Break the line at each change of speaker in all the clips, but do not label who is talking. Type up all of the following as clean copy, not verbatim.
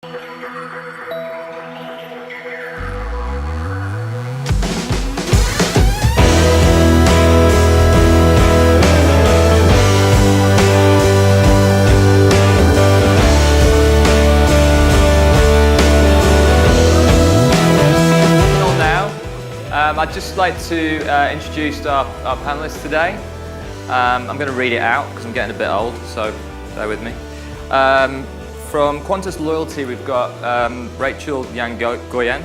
I'd just like to introduce our panelists today. I'm going to read it out because I'm getting a bit old, so bear with me. From Qantas Loyalty, we've got Rachel Yangoyan.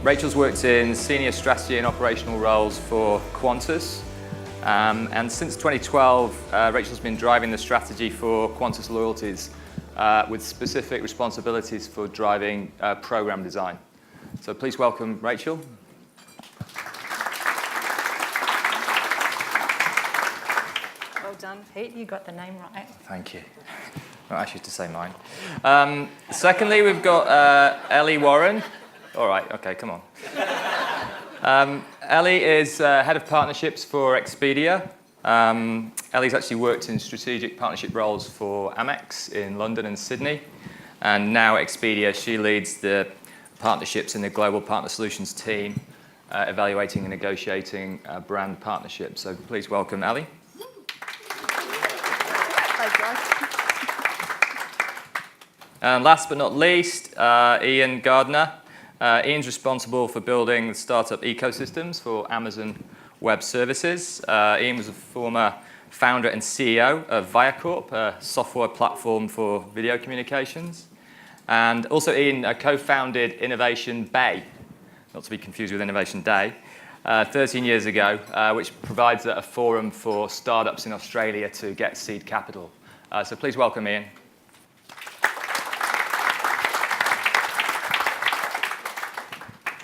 Rachel's worked in senior strategy and operational roles for Qantas. And since 2012, Rachel's been driving the strategy for Qantas Loyalties with specific responsibilities for driving program design. So please welcome Rachel.
Well done, Pete. You got the name right.
Thank you. Not actually to say mine. Secondly, we've got Ellie Warren. All right, okay, come on. Ellie is head of partnerships for Expedia. Ellie's actually worked in strategic partnership roles for Amex in London and Sydney. And now at Expedia, she leads the partnerships in the Global Partner Solutions team, evaluating and negotiating brand partnerships. So please welcome Ellie. And last but not least, Ian Gardner. Ian's responsible for building the startup ecosystems for Amazon Web Services. Ian was a former founder and CEO of Viacorp, a software platform for video communications. And also Ian co-founded Innovation Bay, not to be confused with Innovation Day, 13 years ago, which provides a forum for startups in Australia to get seed capital. So please welcome Ian.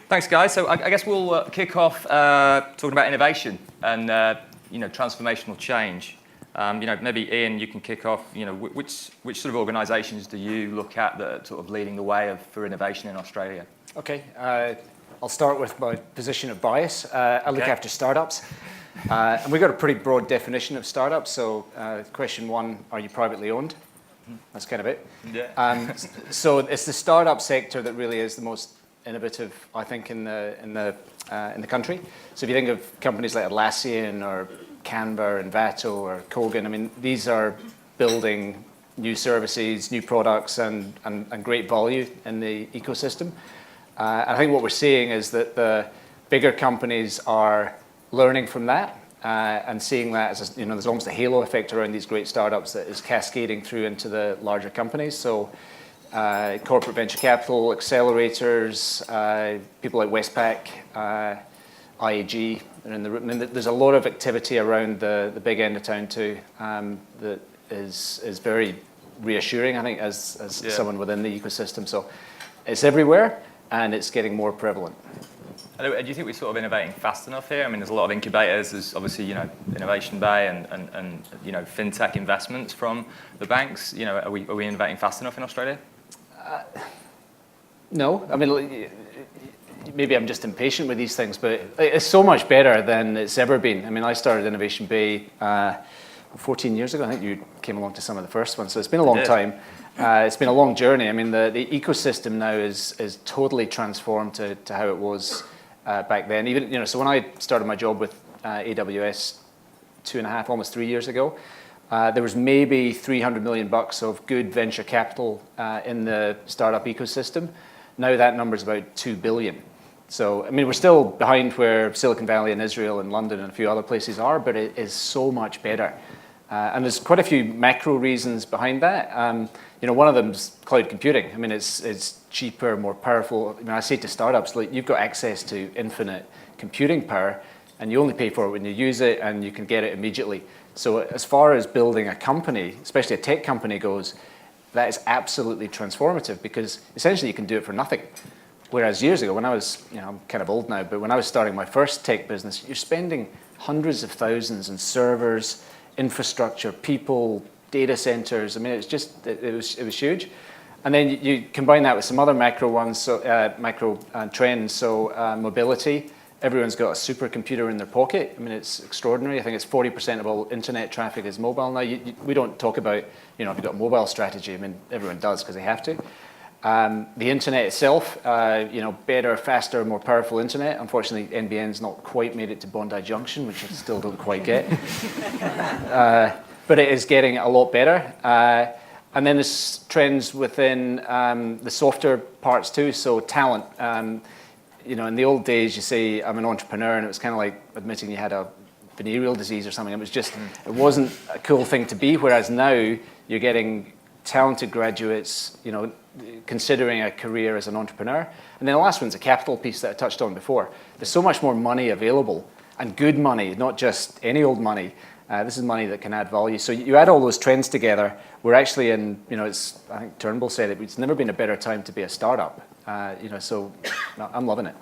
Thanks, guys. So I guess we'll kick off talking about innovation and transformational change. Maybe Ian, you can kick off. Which sort of organisations do you look at that are sort of leading the way for innovation in Australia?
Okay, I'll start with my position of bias. I look after startups, and we've got a pretty broad definition of startups. So, question one: are you privately owned? That's kind of it.
Yeah.
So it's the startup sector that really is the most innovative, I think, in the country. So if you think of companies like Atlassian or Canva and Vato or Kogan, I mean, these are building new services, new products, and great value in the ecosystem. I think what we're seeing is that the bigger companies are learning from that and seeing that as there's almost a halo effect around these great startups that is cascading through into the larger companies. So corporate venture capital, accelerators, people like Westpac, IAG, are in the room. And there's a lot of activity around the big end of town too that is very reassuring, I think, as someone within the ecosystem. So it's everywhere and it's getting more prevalent.
Do you think we're sort of innovating fast enough here? I mean, there's a lot of incubators. There's obviously, Innovation Bay and fintech investments from the banks. Are we innovating fast enough in Australia?
No, I mean, maybe I'm just impatient with these things, but it's so much better than it's ever been. I mean, I started Innovation Bay 14 years ago. I think you came along to some of the first ones, so it's been a long time. It's been a long journey. I mean, the ecosystem now is totally transformed to how it was back then. Even so when I started my job with AWS 2.5, almost 3 years ago, there was maybe $300 million of good venture capital in the startup ecosystem. Now that number is about 2 billion. So, I mean, we're still behind where Silicon Valley and Israel and London and a few other places are, but it is so much better. And there's quite a few macro reasons behind that. One of them is cloud computing. I mean, it's cheaper, more powerful. I mean, I say to startups, like, you've got access to infinite computing power, and you only pay for it when you use it, and you can get it immediately. So as far as building a company, especially a tech company goes, that is absolutely transformative because essentially you can do it for nothing. Whereas years ago, when I was, I'm kind of old now, but when I was starting my first tech business, you're spending hundreds of thousands in servers, infrastructure, people, data centers. I mean, it was huge. And then you combine that with some other macro ones, so macro trends. So mobility everyone's got a supercomputer in their pocket. I mean, it's extraordinary. I think it's 40% of all internet traffic is mobile now. We don't talk about, if you've got a mobile strategy. I mean, everyone does because they have to. The internet itself, better, faster, more powerful internet. Unfortunately, NBN's not quite made it to Bondi Junction, which I still don't quite get. But it is getting a lot better. And then there's trends within the softer parts too, so talent. In the old days, you say, I'm an entrepreneur, and it was kind of like admitting you had a venereal disease or something. It was just, it wasn't a cool thing to be, whereas now you're getting talented graduates, considering a career as an entrepreneur. And then the last one's a capital piece that I touched on before. There's so much more money available, and good money, not just any old money. This is money that can add value. So you add all those trends together, we're actually in, I think Turnbull said it, it's never been a better time to be a startup. So I'm loving it.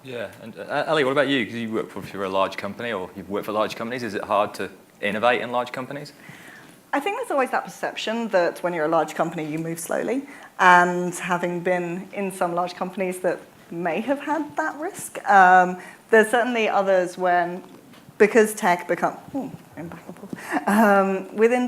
Yeah, and Ellie, what about you? Because you work for a large company, or you've worked for large companies. Is it hard to innovate in large companies?
I think there's always that perception that when you're a large company, you move slowly. And having been in some large companies that may have had that risk, there's certainly others because tech within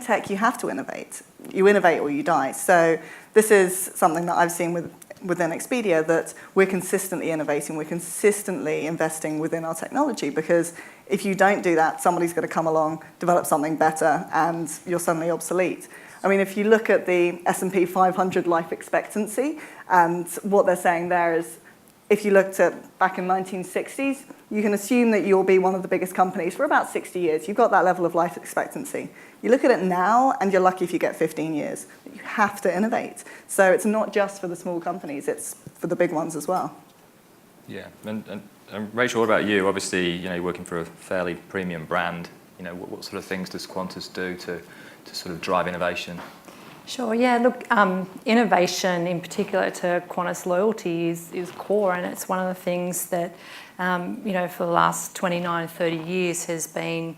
tech, you have to innovate. You innovate or you die. So this is something that I've seen within Expedia, that we're consistently innovating, we're consistently investing within our technology, because if you don't do that, somebody's going to come along, develop something better, and you're suddenly obsolete. I mean, if you look at the S&P 500 life expectancy, and what they're saying there is, if you looked at back in 1960s, you can assume that you'll be one of the biggest companies for about 60 years. You've got that level of life expectancy. You look at it now, and you're lucky if you get 15 years. You have to innovate. So it's not just for the small companies, it's for the big ones as well.
Yeah, and Rachel, what about you? Obviously, you're working for a fairly premium brand. What sort of things does Qantas do to sort of drive innovation?
Sure, yeah, look, innovation in particular to Qantas loyalty is core, and it's one of the things that, for the last 29, 30 years has been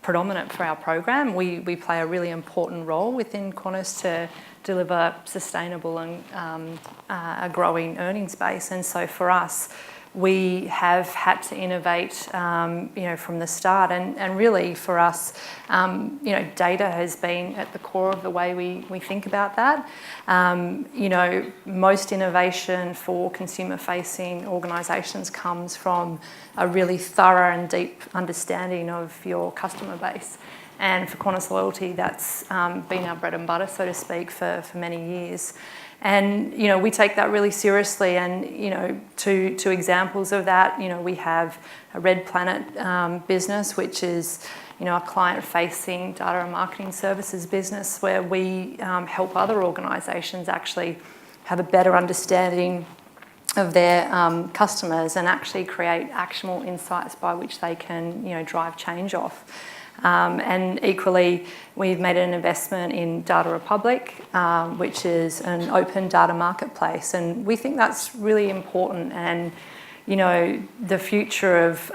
predominant for our program. We play a really important role within Qantas to deliver sustainable and a growing earnings base, and so for us, we have had to innovate, from the start, and really for us, data has been at the core of the way we think about that. Most innovation for consumer-facing organisations comes from a really thorough and deep understanding of your customer base. And for Qantas Loyalty, that's been our bread and butter, so to speak, for many years. And, we take that really seriously, and, two examples of that, we have a Red Planet business, which is, a client-facing data and marketing services business where we help other organisations actually have a better understanding of their customers and actually create actionable insights by which they can, drive change off. And equally, we've made an investment in Data Republic, which is an open data marketplace. And we think that's really important. And, the future of,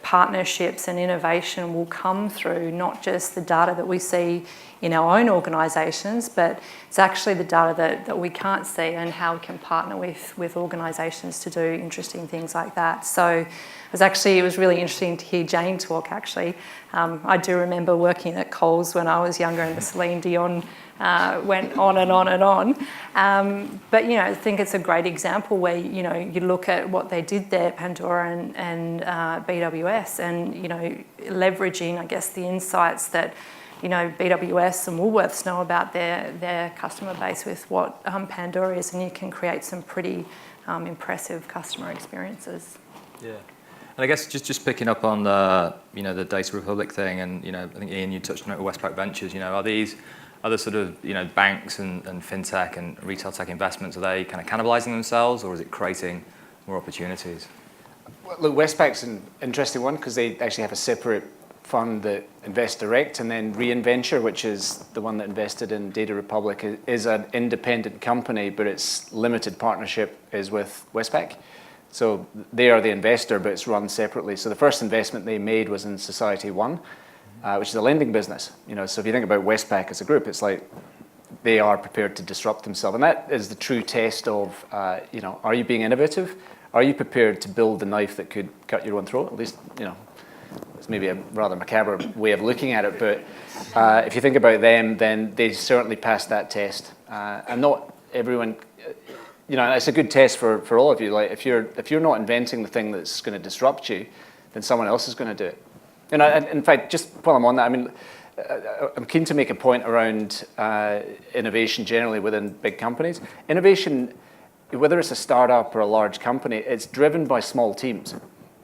partnerships and innovation will come through not just the data that we see in our own organisations, but it's actually the data that we can't see and how we can partner with organisations to do interesting things like that. So it was really interesting to hear Jane talk, actually. I do remember working at Coles when I was younger, and the Celine Dion went on and on and on. But, I think it's a great example where, you look at what they did there, Pandora and BWS, and, leveraging, I guess, the insights that, BWS and Woolworths know about their customer base with what Pandora is, and you can create some pretty impressive customer experiences.
Yeah. And I guess just picking up on the Data Republic thing, and I think Ian, you touched on it with Westpac Ventures. Are these other sort of banks and fintech and retail tech investments, are they kind of cannibalizing themselves, or is it creating more opportunities?
Well, look, Westpac's an interesting one because they actually have a separate fund that invests direct, and then Reventure, which is the one that invested in Data Republic, is an independent company, but its limited partnership is with Westpac. So they are the investor, but it's run separately. So the first investment they made was in Society One, which is a lending business. So if you think about Westpac as a group, it's like they are prepared to disrupt themselves, and that is the true test of, are you being innovative? are you prepared to build the knife that could cut your own throat? At least, it's maybe a rather macabre way of looking at it, but if you think about them, then they certainly passed that test. And not everyone, it's a good test for all of you. Like if you're not inventing the thing that's going to disrupt you, then someone else is going to do it. In fact, just while I'm on that, I'm keen to make a point around innovation generally within big companies. Innovation, whether it's a startup or a large company, it's driven by small teams.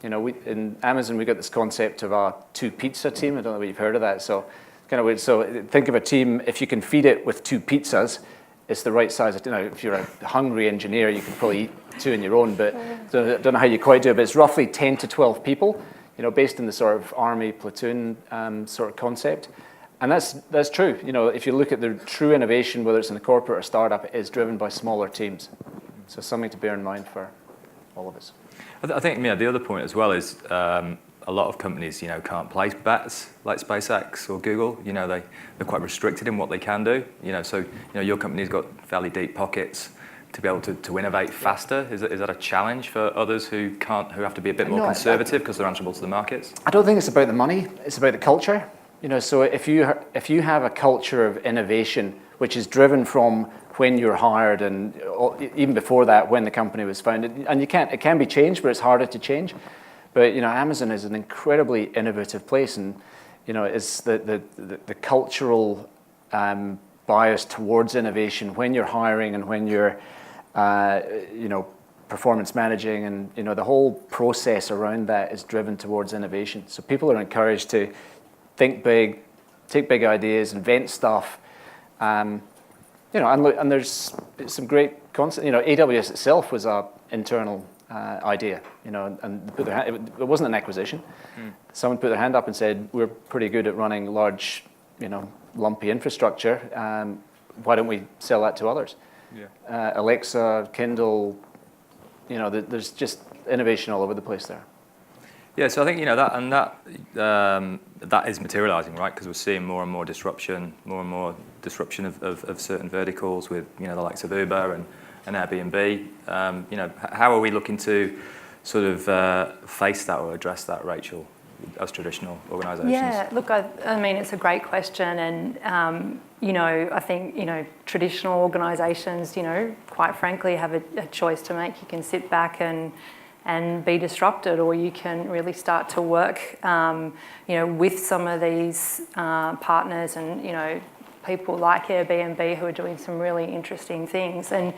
In Amazon, we got this concept of a 2-pizza team. I don't know if you've heard of that. So kind of weird. So think of a team, if you can feed it with 2 pizzas, it's the right size. If you're a hungry engineer, you can probably eat 2 on your own, but I don't know how you quite do it, but it's roughly 10 to 12 people, based in the sort of army platoon sort of concept. And that's true. If you look at the true innovation, whether it's in a corporate or startup, it is driven by smaller teams. So something to bear in mind for all of us.
I think the other point as well is a lot of companies, can't place bets like SpaceX or Google. They're quite restricted in what they can do. So your company's got fairly deep pockets to be able to innovate faster. Is that a challenge for others who have to be a bit more conservative because they're answerable to the markets?
I don't think it's about the money. It's about the culture. So if you have a culture of innovation which is driven from when you're hired and even before that when the company was founded, and it can be changed, but it's harder to change. But Amazon is an incredibly innovative place, and it's the cultural bias towards innovation when you're hiring and when you're performance managing, and the whole process around that is driven towards innovation. So people are encouraged to think big, take big ideas, invent stuff. And there's some great concepts. AWS itself was an internal idea, and it wasn't an acquisition. Someone put their hand up and said, "We're pretty good at running large, lumpy infrastructure. Why don't we sell that to others?" Yeah. Alexa, Kindle, there's just innovation all over the place there.
Yeah, so I think that is materializing, right? Because we're seeing more and more disruption of certain verticals with the likes of Uber and Airbnb. How are we looking to sort of face that or address that, Rachel, as traditional organisations?
Yeah, look, I mean, it's a great question, and I think traditional organisations, quite frankly, have a choice to make. You can sit back and be disrupted, or you can really start to work, with some of these partners and people like Airbnb who are doing some really interesting things. And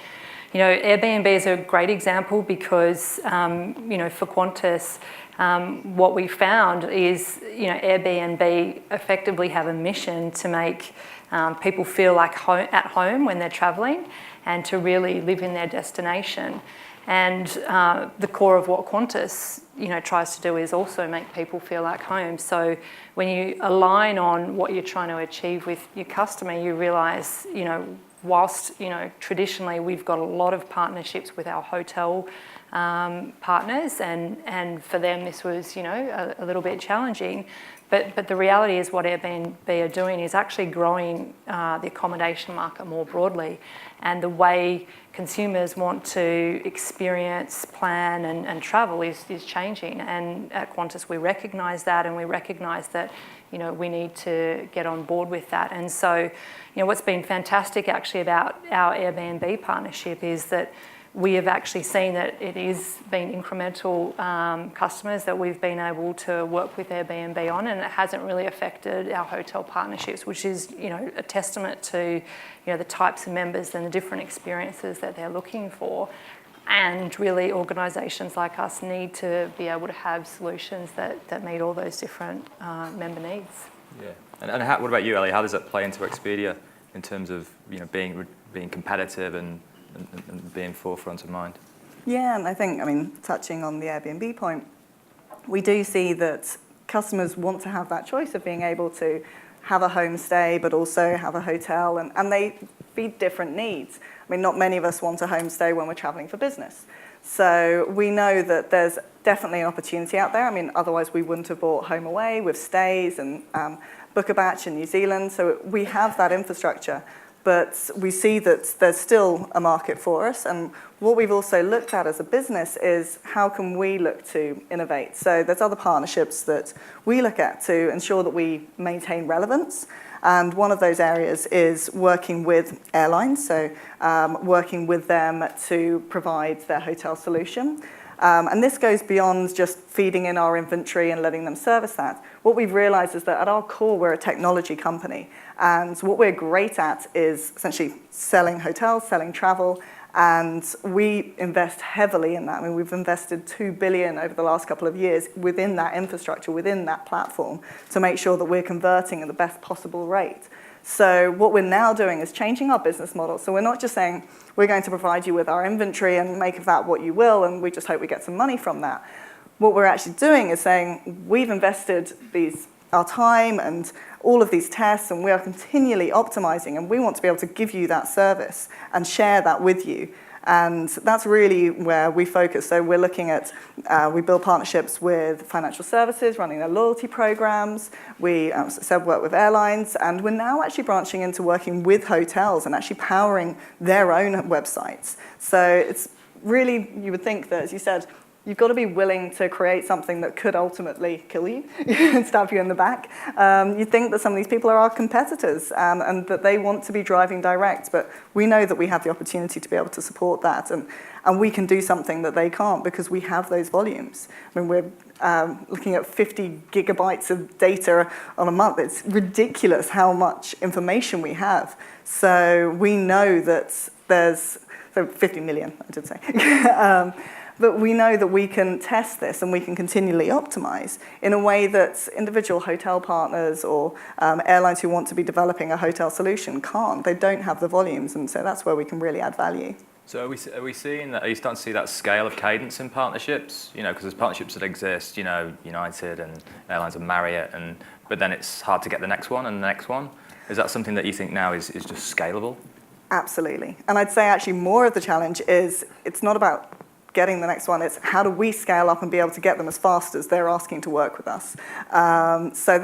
Airbnb is a great example because for Qantas, what we found is Airbnb effectively have a mission to make people feel like at home when they're travelling and to really live in their destination. And the core of what Qantas, tries to do is also make people feel like home. So when you align on what you're trying to achieve with your customer, you realise, whilst traditionally we've got a lot of partnerships with our hotel partners, and for them this was a little bit challenging. But the reality is what Airbnb are doing is actually growing the accommodation market more broadly, and the way consumers want to experience, plan and travel is changing. And at Qantas we recognise that, and we recognise that we need to get on board with that. And so what's been fantastic actually about our Airbnb partnership is that we have actually seen that it is been incremental customers that we've been able to work with Airbnb on, and it hasn't really affected our hotel partnerships, which is a testament to the types of members and the different experiences that they're looking for. And really organisations like us need to be able to have solutions that meet all those different member needs.
Yeah, and what about you, Ellie? How does that play into Expedia in terms of being competitive and being forefront of mind?
Yeah, and I think, touching on the Airbnb point, we do see that customers want to have that choice of being able to have a homestay but also have a hotel, and they feed different needs. Not many of us want a homestay when we're travelling for business. So we know that there's definitely an opportunity out there. Otherwise we wouldn't have bought Home Away with stays and Book a Batch in New Zealand. So we have that infrastructure. but we see that there's still a market for us. And what we've also looked at as a business is how can we look to innovate? So there's other partnerships that we look at to ensure that we maintain relevance. And one of those areas is working with airlines, so working with them to provide their hotel solution. And this goes beyond just feeding in our inventory and letting them service that. What we've realized is that at our core, we're a technology company. And what we're great at is essentially selling hotels, selling travel, and we invest heavily in that. I mean, we've invested $2 billion over the last couple of years within that infrastructure, within that platform, to make sure that we're converting at the best possible rate. So what we're now doing is changing our business model. So we're not just saying, we're going to provide you with our inventory and make of that what you will, and we just hope we get some money from that. What we're actually doing is saying, we've invested our time and all of these tests, and we are continually optimizing, and we want to be able to give you that service and share that with you. And that's really where we focus. So we're looking at, we build partnerships with financial services, running their loyalty programs. We work with airlines, and we're now actually branching into working with hotels and actually powering their own websites. So it's really, you would think that, as you said, you've got to be willing to create something that could ultimately kill you and stab you in the back. You think that some of these people are our competitors and that they want to be driving direct, but we know that we have the opportunity to be able to support that, and we can do something that they can't because we have those volumes. I mean, we're looking at 50 gigabytes of data on a month. It's ridiculous how much information we have. So we know that there's 50 million, I did say. But we know that we can test this and we can continually optimize in a way that individual hotel partners or airlines who want to be developing a hotel solution can't. They don't have the volumes, and so that's where we can really add value.
So are we seeing that? Are you starting to see that scale of cadence in partnerships? You know, because there's partnerships that exist. You know, United and airlines and Marriott, but then it's hard to get the next one and the next one. Is that something that you think now is just scalable? Absolutely.
And I'd say actually more of the challenge is it's not about getting the next one, it's how do we scale up and be able to get them as fast as they're asking to work with us. So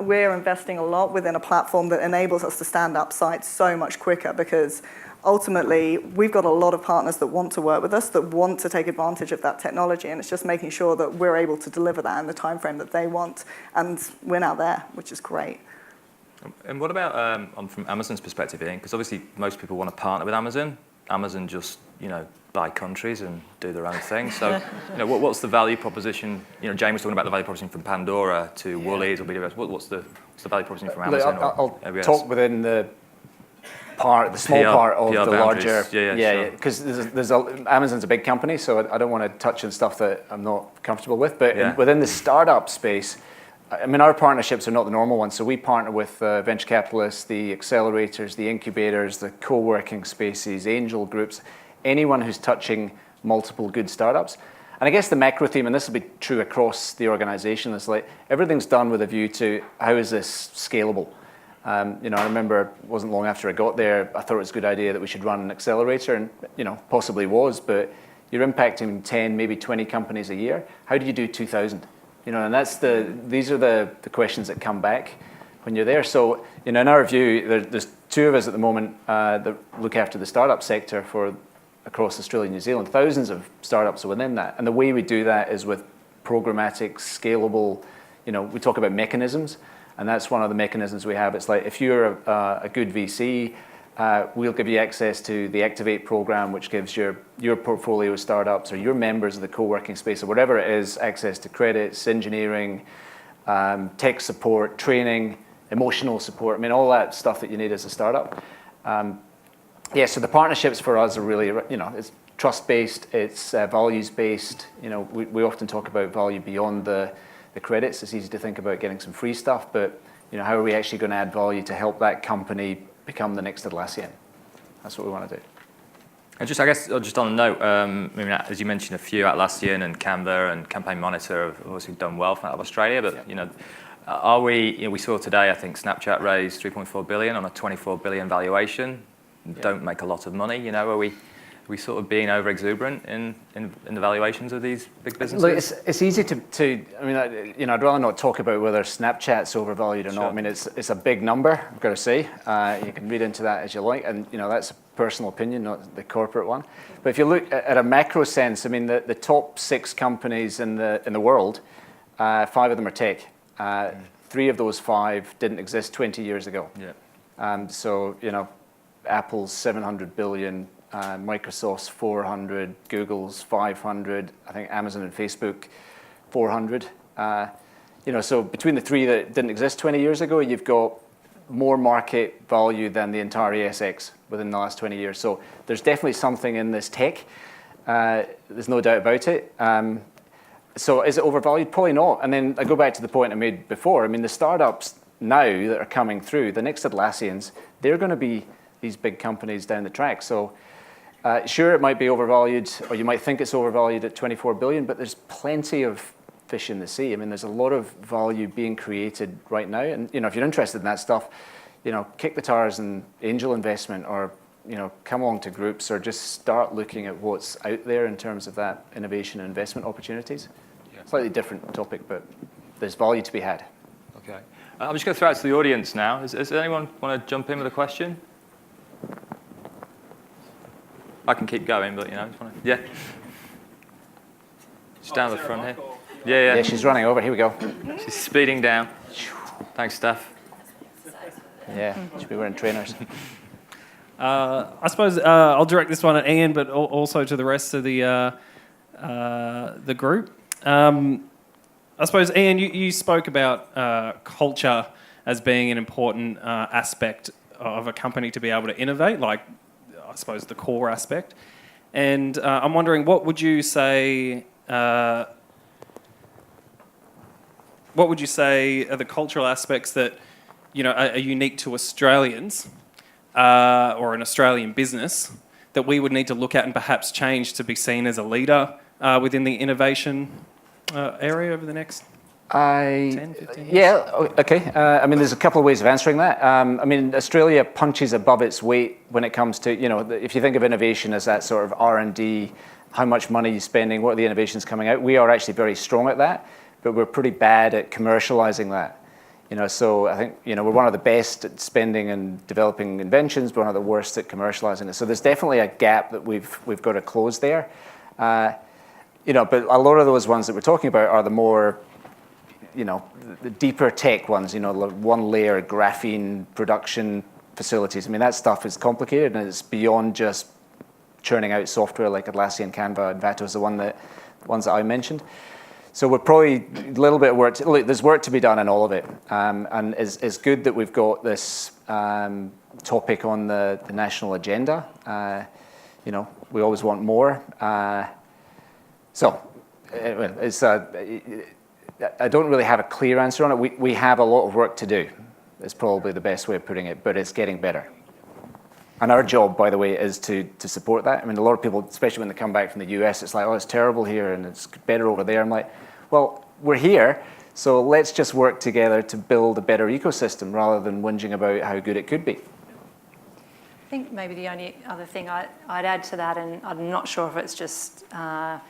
we're investing a lot within a platform that enables us to stand up sites so much quicker, because ultimately we've got a lot of partners that want to work with us, that want to take advantage of that technology, and it's just making sure that we're able to deliver that in the time frame that they want, and we're now there, which is great.
And what about from Amazon's perspective, Ian? Because obviously most people want to partner with Amazon. Amazon just, buy countries and do their own thing. So, what's the value proposition? Jane was talking about the value proposition from Pandora to Woolies or BWS. What's the value proposition from Amazon?
I'll talk within the small part of the larger. Because Amazon's a big company, so I don't want to touch on stuff that I'm not comfortable with. But within the startup space, our partnerships are not the normal ones. So we partner with venture capitalists, the accelerators, the incubators, the co-working spaces, angel groups, anyone who's touching multiple good startups. And I guess the macro theme, and this will be true across the organization, is like everything's done with a view to how is this scalable? I remember it wasn't long after I got there, I thought it was a good idea that we should run an accelerator, and possibly was, but you're impacting 10, maybe 20 companies a year. How do you do 2,000? And these are the questions that come back when you're there. So, in our view, there's two of us at the moment that look after the startup sector across Australia and New Zealand. Thousands of startups are within that. And the way we do that is with programmatic, scalable, we talk about mechanisms, and that's one of the mechanisms we have. It's like, if you're a good VC, we'll give you access to the Activate program, which gives your portfolio of startups or your members of the co-working space or whatever it is, access to credits, engineering, tech support, training, emotional support. All that stuff that you need as a startup. So the partnerships for us are really, it's trust-based, it's values-based. We often talk about value beyond the credits. It's easy to think about getting some free stuff, but how are we actually going to add value to help that company become the next Atlassian? That's what we want to do.
And just on a note, as you mentioned, a few, Atlassian and Canva and Campaign Monitor have obviously done well out of Australia, but are we? We saw today, I think Snapchat raised $3.4 billion on a $24 billion valuation. Don't make a lot of money. Are we sort of being over exuberant in the valuations of these big businesses?
Look, it's easy to. I mean, I'd rather not talk about whether Snapchat's overvalued or not. I mean, it's a big number, I've got to say. You can read into that as you like, and that's a personal opinion, not the corporate one. But if you look at a macro sense, I mean, the top 6 companies in the world, 5 of them are tech. 3 of those 5 didn't exist 20 years ago.
Yeah.
So Apple's 700 billion. Microsoft's 400, Google's 500, I think Amazon and Facebook 400. So between the 3 that didn't exist 20 years ago, you've got more market value than the entire ASX within the last 20 years. So there's definitely something in this tech. There's no doubt about it. So is it overvalued? Probably not. And then I go back to the point I made before. I mean, the startups now that are coming through, the next Atlassians, they're going to be these big companies down the track. So sure, it might be overvalued, or you might think it's overvalued at 24 billion, but there's plenty of fish in the sea. I mean, there's a lot of value being created right now. And, if you're interested in that stuff, kick the tires and angel investment, or, come along to groups, or just start looking at what's out there in terms of that innovation and investment opportunities. Yeah. Slightly different topic, but there's value to be had.
Okay. I'm just going to throw it to the audience now. Does anyone want to jump in with a question? I can keep going, but yeah. Just down the front here. Yeah.
She's running over. Here we go.
She's speeding down. Thanks, Steph.
Yeah, should be wearing trainers.
I suppose I'll direct this one at Ian, but also to the rest of the group. I suppose, Ian, you spoke about culture as being an important aspect of a company to be able to innovate, like, I suppose, the core aspect. And I'm wondering, what would you say are the cultural aspects that are unique to Australians or an Australian business that we would need to look at and perhaps change to be seen as a leader within the innovation area over the next 10, 15 years?
Yeah, okay. I mean, there's a couple of ways of answering that. I mean, Australia punches above its weight when it comes to, if you think of innovation as that sort of R&D, how much money you're spending, what are the innovations coming out. We are actually very strong at that, but we're pretty bad at commercializing that. So I think, we're one of the best at spending and developing inventions, but one of the worst at commercializing it. So there's definitely a gap that we've got to close there. But a lot of those ones that we're talking about are the more, the deeper tech ones, one layer graphene production facilities. I mean, that stuff is complicated, and it's beyond just churning out software like Atlassian, Canva, and Vato is the ones that I mentioned. So we're probably a little bit of work. There's work to be done in all of it, and it's good that we've got this topic on the national agenda. We always want more. So it's I don't really have a clear answer on it. We have a lot of work to do. It's probably the best way of putting it, but it's getting better. And our job, by the way, is to support that. I mean, a lot of people, especially when they come back from the US, it's like, oh, it's terrible here and it's better over there. I'm like, well, we're here, so let's just work together to build a better ecosystem rather than whinging about how good it could be.
I think maybe the only other thing I'd add to that, and I'm not sure if it's just an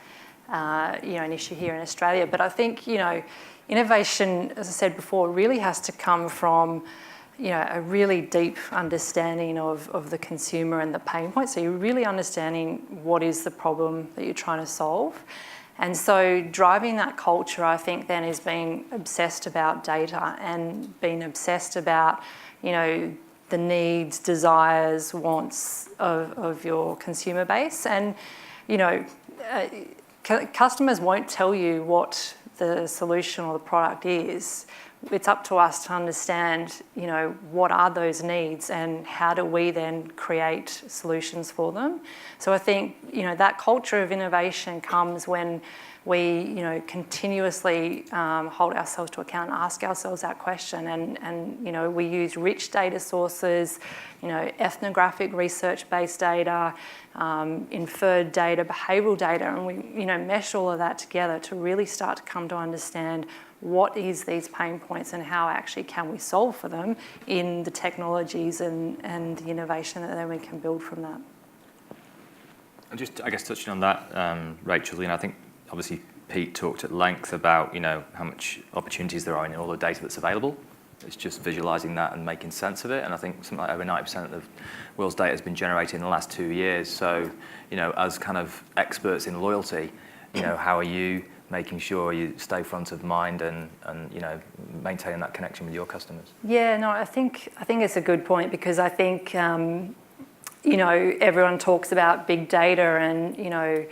issue here in Australia, but I think innovation, as I said before, really has to come from a really deep understanding of the consumer and the pain point. So you're really understanding what is the problem that you're trying to solve. And so driving that culture, I think, then is being obsessed about data and being obsessed about, the needs, desires, wants of your consumer base. And, customers won't tell you what the solution or the product is. It's up to us to understand, what are those needs and how do we then create solutions for them. So I think, that culture of innovation comes when we, continuously hold ourselves to account and ask ourselves that question. And we use rich data sources, ethnographic research-based data, inferred data, behavioural data, and we, mesh all of that together to really start to come to understand what is these pain points and how actually can we solve for them in the technologies and the innovation that then we can build from that.
And just, I guess, touching on that, Rachel, I think obviously Pete talked at length about, how much opportunities there are in all the data that's available. It's just visualizing that and making sense of it. And I think something like over 90% of the world's data has been generated in the last 2 years. So, as kind of experts in loyalty, how are you making sure you stay front of mind and maintaining that connection with your customers?
Yeah, no, I think it's a good point, because I think everyone talks about big data and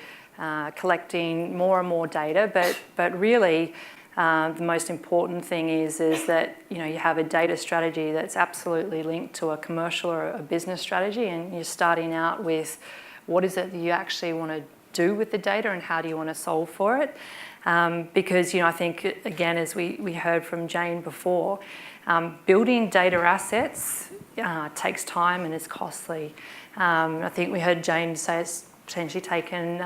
collecting more and more data, but really the most important thing is that you have a data strategy that's absolutely linked to a commercial or a business strategy, and you're starting out with what is it that you actually want to do with the data and how do you want to solve for it. Because I think, again, as we heard from Jane before, building data assets takes time and is costly. I think we heard Jane say it's potentially taken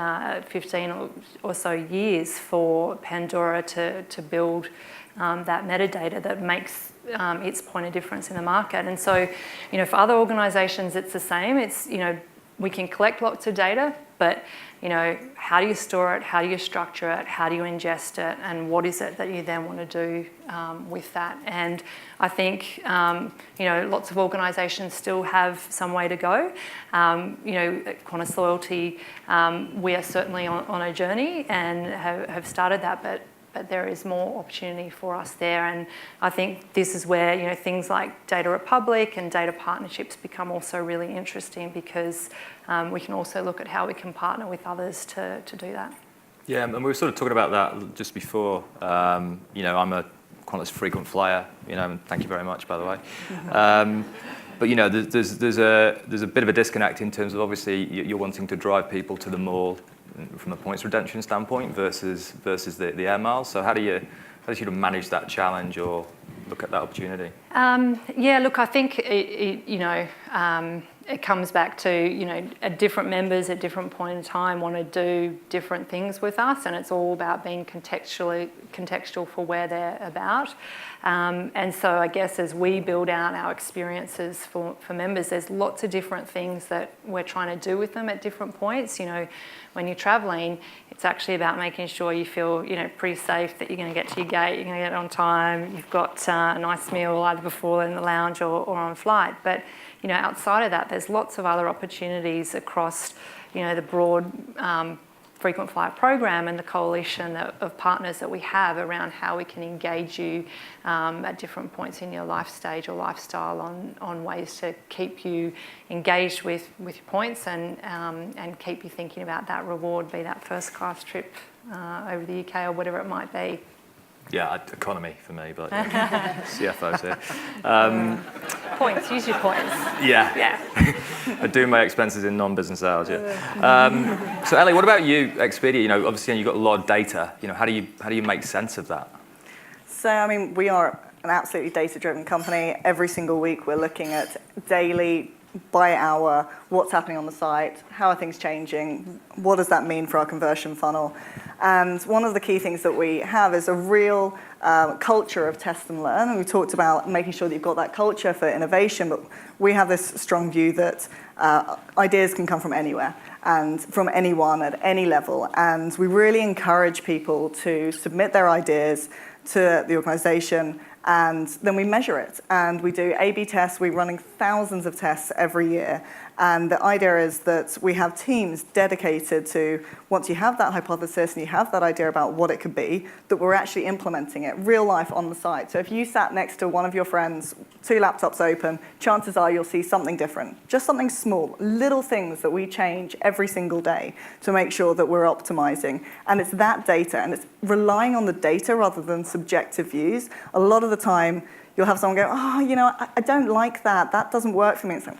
15 or so years for Pandora to build that metadata that makes its point of difference in the market. And so, for other organisations, it's the same. It's, we can collect lots of data, but how do you store it? How do you structure it? How do you ingest it? And what is it that you then want to do with that? And I think lots of organisations still have some way to go. At Qantas Loyalty, we are certainly on a journey and have started that, but there is more opportunity for us there. And I think this is where things like Data Republic and data partnerships become also really interesting, because we can also look at how we can partner with others to do that.
Yeah, and we were sort of talking about that just before. I'm a Qantas frequent flyer, and thank you very much, by the way. But there's a bit of a disconnect in terms of, obviously you're wanting to drive people to the mall from a points redemption standpoint versus the air miles. So how do you sort of manage that challenge or look at that opportunity?
Yeah, look, I think it comes back to different members at different point in time want to do different things with us, and it's all about being contextual for where they're about. And so I guess as we build out our experiences for members, there's lots of different things that we're trying to do with them at different points. When you're travelling, it's actually about making sure you feel pretty safe that you're going to get to your gate, you're going to get on time, you've got a nice meal either before in the lounge or on flight. But outside of that, there's lots of other opportunities across the broad frequent flyer program and the coalition of partners that we have around how we can engage you at different points in your life stage or lifestyle on ways to keep you engaged with your points and keep you thinking about that reward, be that first class trip over the UK or whatever it might be.
Yeah, economy for me, but CFO's here.
Points, use your points.
Yeah. I do my expenses in non-business hours, yeah. So Ellie, what about you, Expedia? Obviously you've got a lot of data. How do you make sense of that?
So, we are an absolutely data-driven company. Every single week we're looking at daily, by hour, what's happening on the site, how are things changing, what does that mean for our conversion funnel. And one of the key things that we have is a real culture of test and learn. And we talked about making sure that you've got that culture for innovation, but we have this strong view that ideas can come from anywhere and from anyone at any level. And we really encourage people to submit their ideas to the organisation, and then we measure it. And we do A/B tests. We're running thousands of tests every year. And the idea is that we have teams dedicated to, once you have that hypothesis and you have that idea about what it could be, that we're actually implementing it real life on the site. So if you sat next to one of your friends, 2 laptops open, chances are you'll see something different. Just something small, little things that we change every single day to make sure that we're optimizing. And it's that data, and it's relying on the data rather than subjective views. A lot of the time, you'll have someone go, I don't like that. That doesn't work for me. It's like,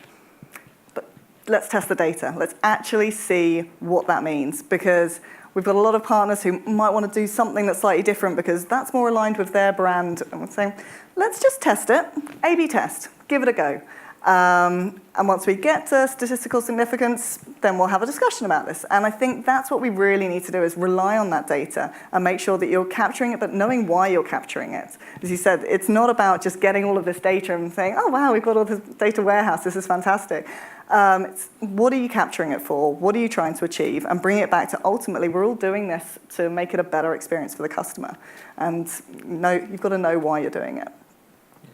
let's test the data. Let's actually see what that means, because we've got a lot of partners who might want to do something that's slightly different because that's more aligned with their brand. And we're saying, let's just test it, A/B test, give it a go. And once we get to statistical significance, then we'll have a discussion about this. And I think that's what we really need to do, is rely on that data and make sure that you're capturing it, but knowing why you're capturing it. As you said, it's not about just getting all of this data and saying, oh, wow, we've got all this data warehouse, this is fantastic. It's what are you capturing it for? What are you trying to achieve? And bring it back to, ultimately, we're all doing this to make it a better experience for the customer. And you've got to know why you're doing it.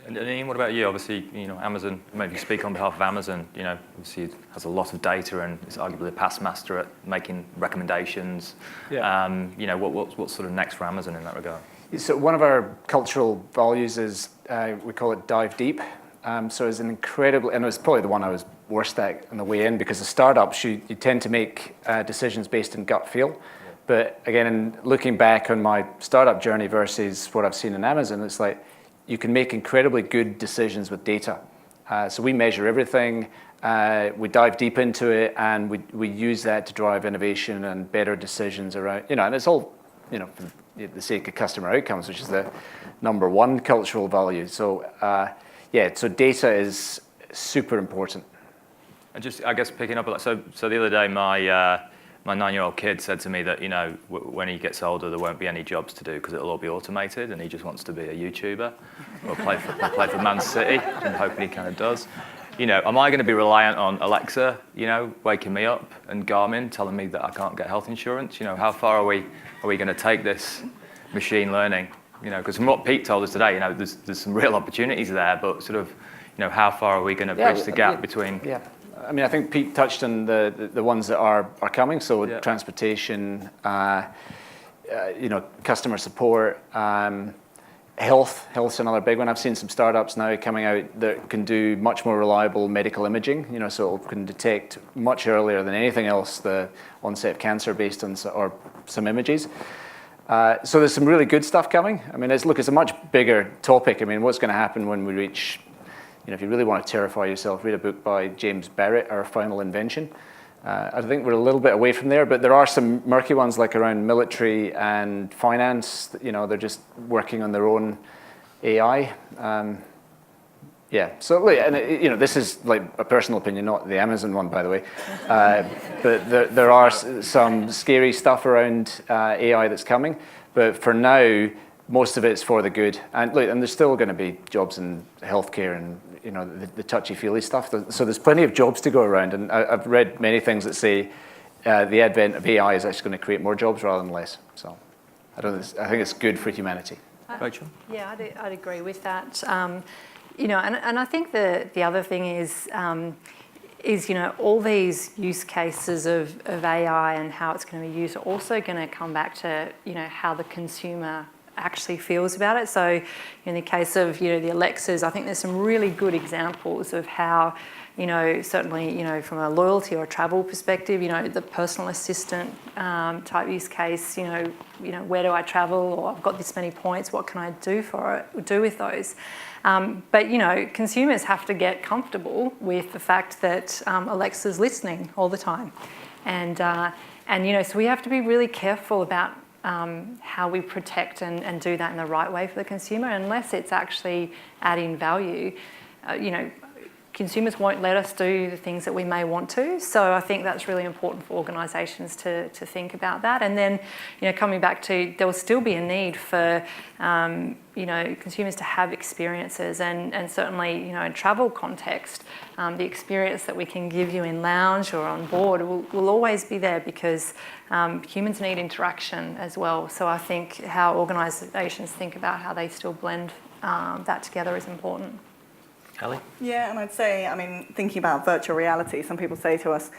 And Ian, what about you? Obviously, Amazon, maybe speak on behalf of Amazon, obviously it has a lot of data and is arguably a past master at making recommendations.
Yeah.
What's sort of next for Amazon in that regard?
So one of our cultural values is, we call it dive deep. So it's an incredible, and it was probably the one I was worst at on the way in, because as startups, you tend to make decisions based in gut feel. Yeah. But again, in looking back on my startup journey versus what I've seen in Amazon, it's like, you can make incredibly good decisions with data. So we measure everything, we dive deep into it, and we use that to drive innovation and better decisions around, and it's all, for the sake of customer outcomes, which is the number one cultural value. So so data is super important.
And just, I guess, picking up on that, so the other day, my 9-year-old kid said to me that, when he gets older, there won't be any jobs to do because it'll all be automated, and he just wants to be a YouTuber or play for Man City, and hoping he kind of does. Am I going to be reliant on Alexa, waking me up, and Garmin telling me that I can't get health insurance? How far are we going to take this machine learning? Because from what Pete told us today, there's some real opportunities there, but sort of, how far are we going to bridge the gap between?
Yeah. I mean, I think Pete touched on the ones that are coming. So transportation, customer support, health. Health's another big one. I've seen some startups now coming out that can do much more reliable medical imaging. So it can detect much earlier than anything else the onset of cancer based on or some images. So there's some really good stuff coming. I mean, it's a much bigger topic. I mean, what's going to happen when we reach? If you really want to terrify yourself, read a book by James Barrett, Our Final Invention. I think we're a little bit away from there, but there are some murky ones like around military and finance. They're just working on their own AI. So and this is like a personal opinion, not the Amazon one, by the way. But there are some scary stuff around AI that's coming. But for now, most of it's for the good. And there's still going to be jobs in healthcare and the touchy-feely stuff. So there's plenty of jobs to go around. And I've read many things that say the advent of AI is actually going to create more jobs rather than less. So I think it's good for humanity.
Rachel?
Yeah, I'd agree with that. And I think the other thing is all these use cases of AI and how it's going to be used are also going to come back to how the consumer actually feels about it. So in the case of the Alexas, I think there's some really good examples of how certainly from a loyalty or a travel perspective, the personal assistant type use case, where do I travel, or I've got this many points, what can I do with those? But consumers have to get comfortable with the fact that Alexa's listening all the time, and so we have to be really careful about how we protect and do that in the right way for the consumer. Unless it's actually adding value, consumers won't let us do the things that we may want to. So I think that's really important for organisations to think about that. And then, coming back to, there will still be a need for, consumers to have experiences, and certainly, in travel context, the experience that we can give you in lounge or on board will always be there, because humans need interaction as well. So I think how organisations think about how they still blend that together is important.
Ellie?
Yeah, and I'd say, thinking about virtual reality, some people say to us,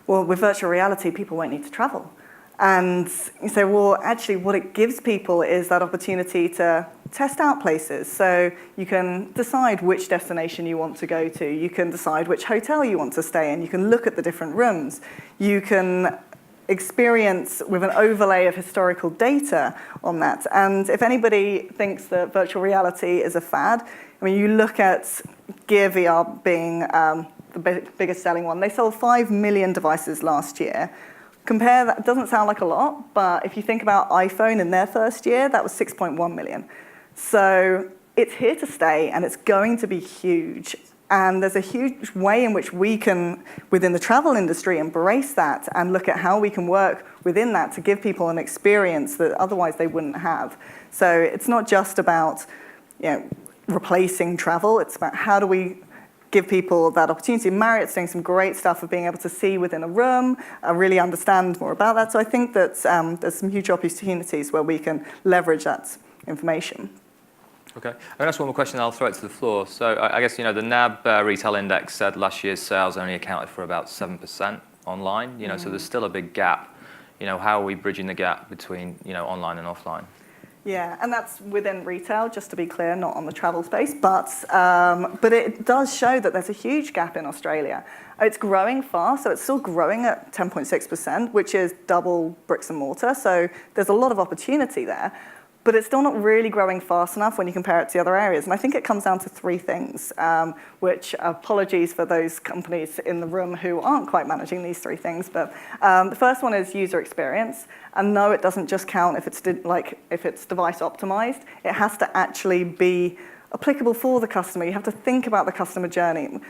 well, with virtual reality, people won't need to travel. And you say, well, actually, what it gives people is that opportunity to test out places. So you can decide which destination you want to go to. You can decide which hotel you want to stay in. You can look at the different rooms. You can experience with an overlay of historical data on that. And if anybody thinks that virtual reality is a fad, you look at Gear VR being the biggest selling one. They sold 5 million devices last year. Compare that, it doesn't sound like a lot, but if you think about iPhone in their first year, that was 6.1 million. So it's here to stay, and it's going to be huge. And there's a huge way in which we can, within the travel industry, embrace that and look at how we can work within that to give people an experience that otherwise they wouldn't have. So it's not just about replacing travel. It's about how do we give people that opportunity. Marriott's doing some great stuff of being able to see within a room, really understand more about that. So I think that there's some huge opportunities where we can leverage that information.
Okay, I'm going to ask one more question, and I'll throw it to the floor. So I guess, the NAB retail index said last year's sales only accounted for about 7% online, so there's still a big gap. How are we bridging the gap between, online and offline?
Yeah, and that's within retail, just to be clear, not on the travel space, but it does show that there's a huge gap in Australia. It's growing fast, so it's still growing at 10.6%, which is double bricks and mortar, so there's a lot of opportunity there. But it's still not really growing fast enough when you compare it to the other areas. And I think it comes down to three things, which apologies for those companies in the room who aren't quite managing these three things. But the first one is user experience. And no, it doesn't just count if it's device optimized. It has to actually be applicable for the customer. You have to think about the customer journey.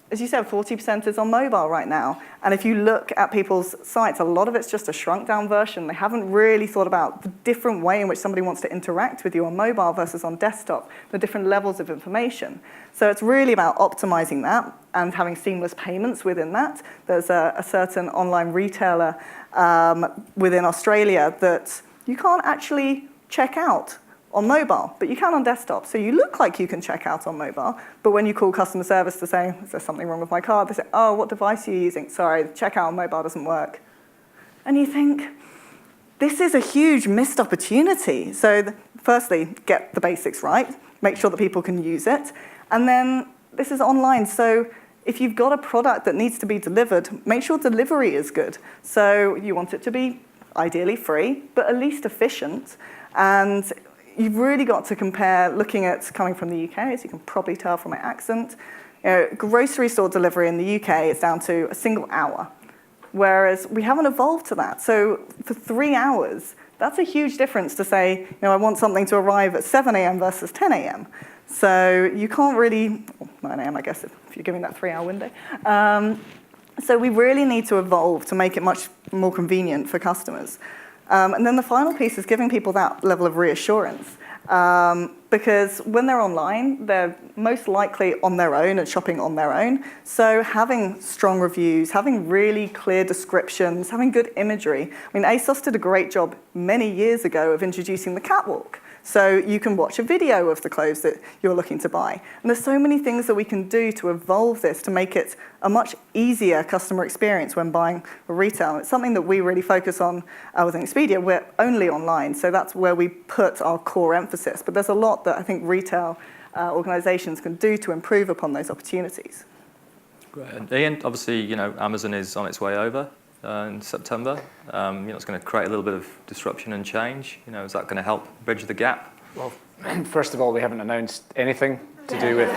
As you said, 40% is on mobile right now. And if you look at people's sites, a lot of it's just a shrunk down version. They haven't really thought about the different way in which somebody wants to interact with you on mobile versus on desktop, the different levels of information. So it's really about optimizing that and having seamless payments within that. There's a certain online retailer within Australia that you can't actually check out on mobile, but you can on desktop. So you look like you can check out on mobile, but when you call customer service to say, is there something wrong with my card? They say, oh, what device are you using? Sorry, checkout on mobile doesn't work. And you think, this is a huge missed opportunity. So firstly, get the basics right, make sure that people can use it. And then this is online, so if you've got a product that needs to be delivered, make sure delivery is good. So you want it to be ideally free, but at least efficient. And you've really got to compare, looking at coming from the UK, as you can probably tell from my accent, grocery store delivery in the UK is down to a single hour, whereas we haven't evolved to that. So for 3 hours, that's a huge difference to say, I want something to arrive at 7 a.m. versus 10 a.m. So you can't really, 9 a.m. I guess, if you're giving that 3-hour window. So we really need to evolve to make it much more convenient for customers. And then the final piece is giving people that level of reassurance. Because when they're online, they're most likely on their own and shopping on their own. So having strong reviews, having really clear descriptions, having good imagery. I mean, ASOS did a great job many years ago of introducing the catwalk. So you can watch a video of the clothes that you're looking to buy. And there's so many things that we can do to evolve this to make it a much easier customer experience when buying retail. It's something that we really focus on within Expedia. We're only online, so that's where we put our core emphasis. But there's a lot that I think retail organizations can do to improve upon those opportunities.
Great. And Ian, obviously, Amazon is on its way over in September. It's going to create a little bit of disruption and change. Is that going to help bridge the gap?
Well, first of all, we haven't announced anything to do with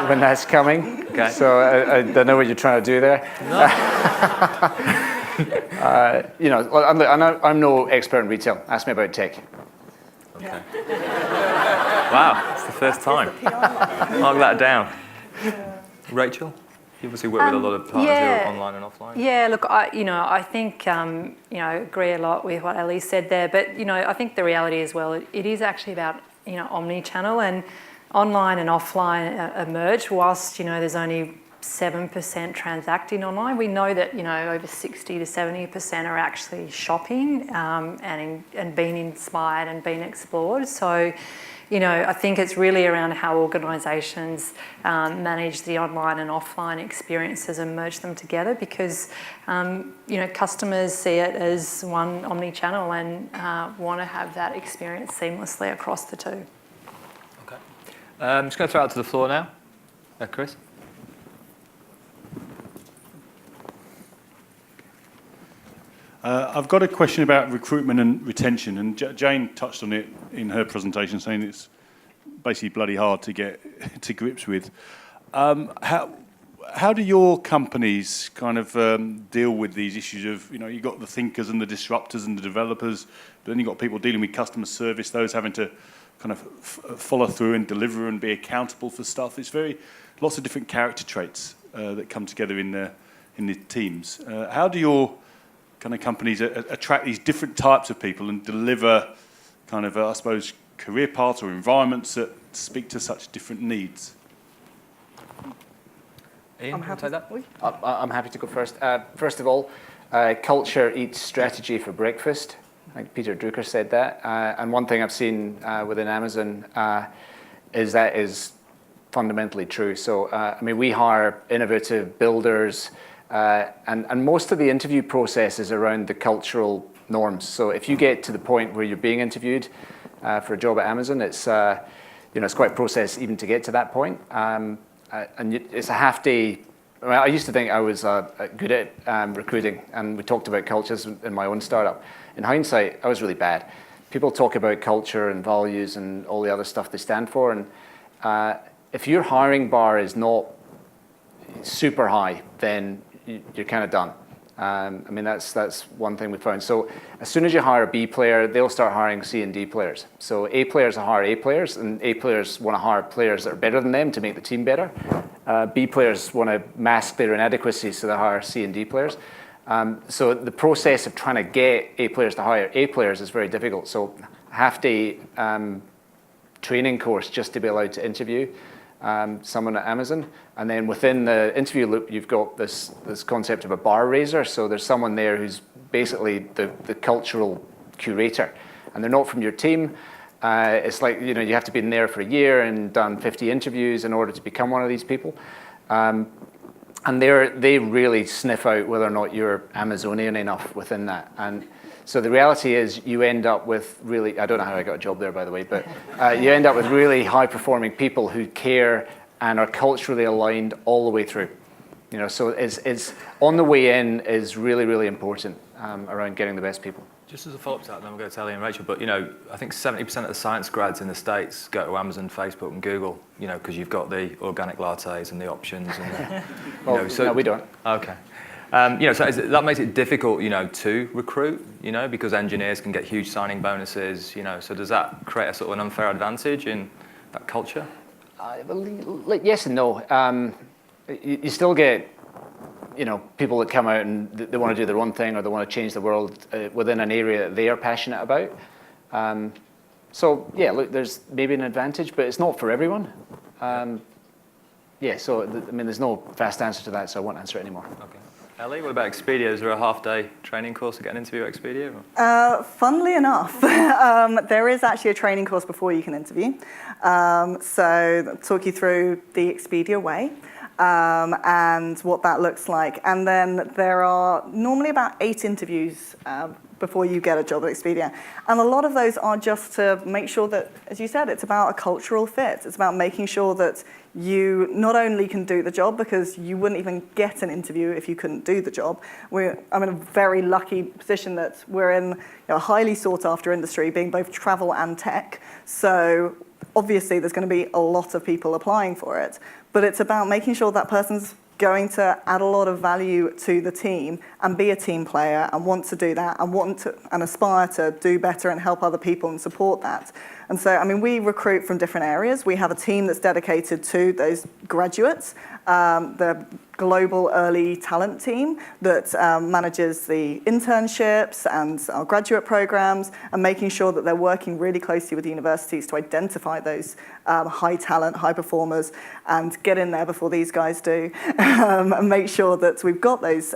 when that's coming. Okay. So I don't know what you're trying to do there. No. I'm no expert in retail. Ask me about tech.
Okay. Wow, it's the first time. Mark that down. Rachel? You obviously work with a lot of partners who are online and offline.
Yeah, look, I think, agree a lot with what Ellie said there, but, I think the reality as well, it is actually about, omni-channel, and online and offline emerge whilst, there's only 7% transacting online. We know that, over 60 to 70% are actually shopping and being inspired and being explored. So, I think it's really around how organisations manage the online and offline experiences and merge them together because, customers see it as one omni-channel and want to have that experience seamlessly across the two.
Okay. I'm just going to throw it out to the floor now. Chris?
I've got a question about recruitment and retention, and Jane touched on it in her presentation, saying it's basically bloody hard to get to grips with. How do your companies kind of deal with these issues of, you've got the thinkers and the disruptors and the developers, but then you've got people dealing with customer service, those having to kind of follow through and deliver and be accountable for stuff. It's lots of different character traits that come together in the teams. How do your kind of companies attract these different types of people and deliver kind of, I suppose, career paths or environments that speak to such different needs?
Ian,
I'm happy.
I'm happy to go first. First of all, culture eats strategy for breakfast. I think Peter Drucker said that. And one thing I've seen within Amazon is that is fundamentally true. So, I mean, we hire innovative builders, and most of the interview process is around the cultural norms. So if you get to the point where you're being interviewed for a job at Amazon, it's it's quite a process even to get to that point. And it's a half day. I used to think I was good at recruiting, and we talked about cultures in my own startup. In hindsight, I was really bad. People talk about culture and values and all the other stuff they stand for, and if your hiring bar is not super high, then you're kind of done. I mean, that's one thing we found. So as soon as you hire a B player, they'll start hiring C and D players. So A players will hire A players, and A players want to hire players that are better than them to make the team better. B players want to mask their inadequacies, so they hire C and D players. So the process of trying to get A players to hire A players is very difficult. So half-day training course just to be allowed to interview someone at Amazon. And then within the interview loop, you've got this concept of a bar raiser. So there's someone there who's basically the cultural curator. And they're not from your team. It's like, you have to be in there for a year and done 50 interviews in order to become one of these people. And they really sniff out whether or not you're Amazonian enough within that. And so the reality is you end up with really, I don't know how I got a job there, by the way, but you end up with really high-performing people who care and are culturally aligned all the way through. So it's on the way in is really, really important around getting the best people.
Just as a follow-up to that, and then we'll go to Ellie and Rachel, but I think 70% of the science grads in the States go to Amazon, Facebook and Google, because you've got the organic lattes and the options. And
no, we don't.
Okay. So that makes it difficult, to recruit, because engineers can get huge signing bonuses, so does that create a sort of an unfair advantage in that culture?
Yes and no. You still get, people that come out and they want to do their own thing or they want to change the world within an area that they are passionate about. So yeah, look, there's maybe an advantage, but it's not for everyone. So there's no fast answer to that, so I won't answer it anymore.
Okay. Ellie, what about Expedia? Is there a half-day training course to get an interview at Expedia?
Funnily enough, there is actually a training course before you can interview. So I'll talk you through the Expedia way and what that looks like. And then there are normally about 8 interviews before you get a job at Expedia. And a lot of those are just to make sure that, as you said, it's about a cultural fit. It's about making sure that you not only can do the job, because you wouldn't even get an interview if you couldn't do the job. I'm in a very lucky position that we're in a highly sought after industry, being both travel and tech. So obviously there's going to be a lot of people applying for it, but it's about making sure that person's going to add a lot of value to the team and be a team player and want to do that and aspire to do better and help other people and support that. And so, we recruit from different areas. We have a team that's dedicated to those graduates, the global early talent team that manages the internships and our graduate programs and making sure that they're working really closely with the universities to identify those high talent, high performers and get in there before these guys do and make sure that we've got those,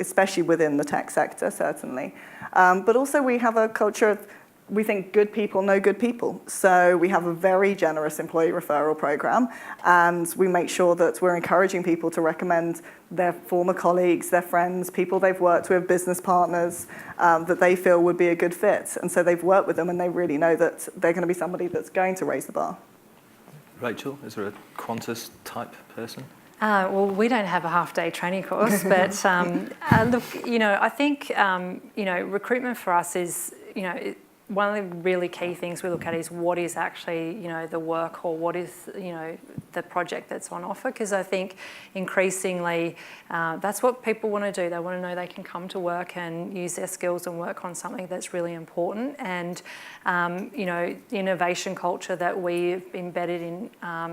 especially within the tech sector, certainly. But also we have a culture of, we think good people know good people. So we have a very generous employee referral program, and we make sure that we're encouraging people to recommend their former colleagues, their friends, people they've worked with, business partners, that they feel would be a good fit. And so they've worked with them and they really know that they're going to be somebody that's going to raise the bar.
Rachel, is there a Qantas type person?
Well, we don't have a half-day training course, but look, I think, recruitment for us is, one of the really key things we look at is what is actually, the work, or what is, the project that's on offer. Because I think increasingly that's what people want to do. They want to know they can come to work and use their skills and work on something that's really important. And, the innovation culture that we've embedded in,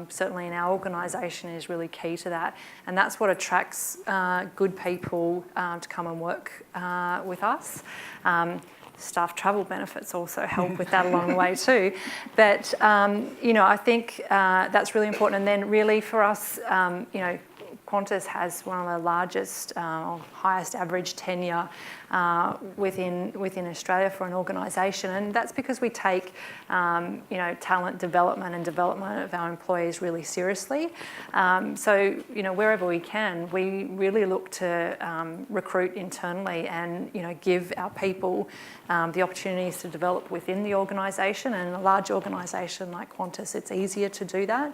certainly in our organisation, is really key to that. And that's what attracts good people to come and work with us. Staff travel benefits also help with that along the way too. But, I think that's really important. And then really for us, Qantas has one of the largest, highest average tenure within Australia for an organisation, and that's because we take, talent development and development of our employees really seriously. So, wherever we can, we really look to recruit internally and, give our people the opportunities to develop within the organisation. And in a large organisation like Qantas, it's easier to do that.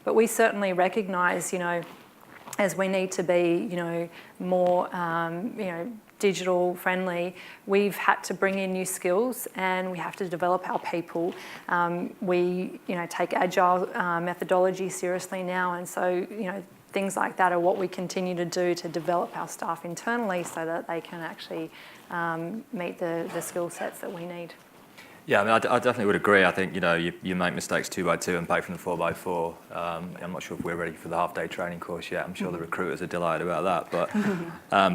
But we certainly recognise, as we need to be, more, digital friendly, we've had to bring in new skills and we have to develop our people. We, take agile methodology seriously now, and so, things like that are what we continue to do to develop our staff internally so that they can actually meet the skill sets that we need.
Yeah, I mean, I definitely would agree. I think, you make mistakes 2x2 and pay for them 4x4. I'm not sure if we're ready for the half-day training course yet. I'm sure the recruiters are delighted about that.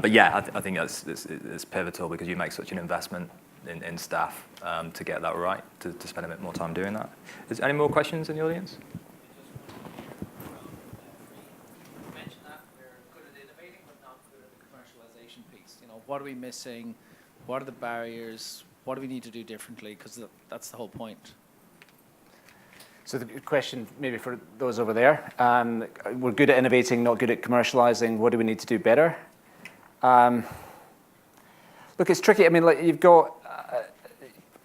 But yeah, I think it's pivotal because you make such an investment in staff to get that right, to spend a bit more time doing that. Is there any more questions in the audience?
You mentioned that we're good at innovating, but not good at the commercialization piece. What are we missing? What are the barriers? What do we need to do differently? Because that's the whole point.
So the question maybe for those over there, we're good at innovating, not good at commercializing. What do we need to do better? Look, it's tricky. I mean, like you've got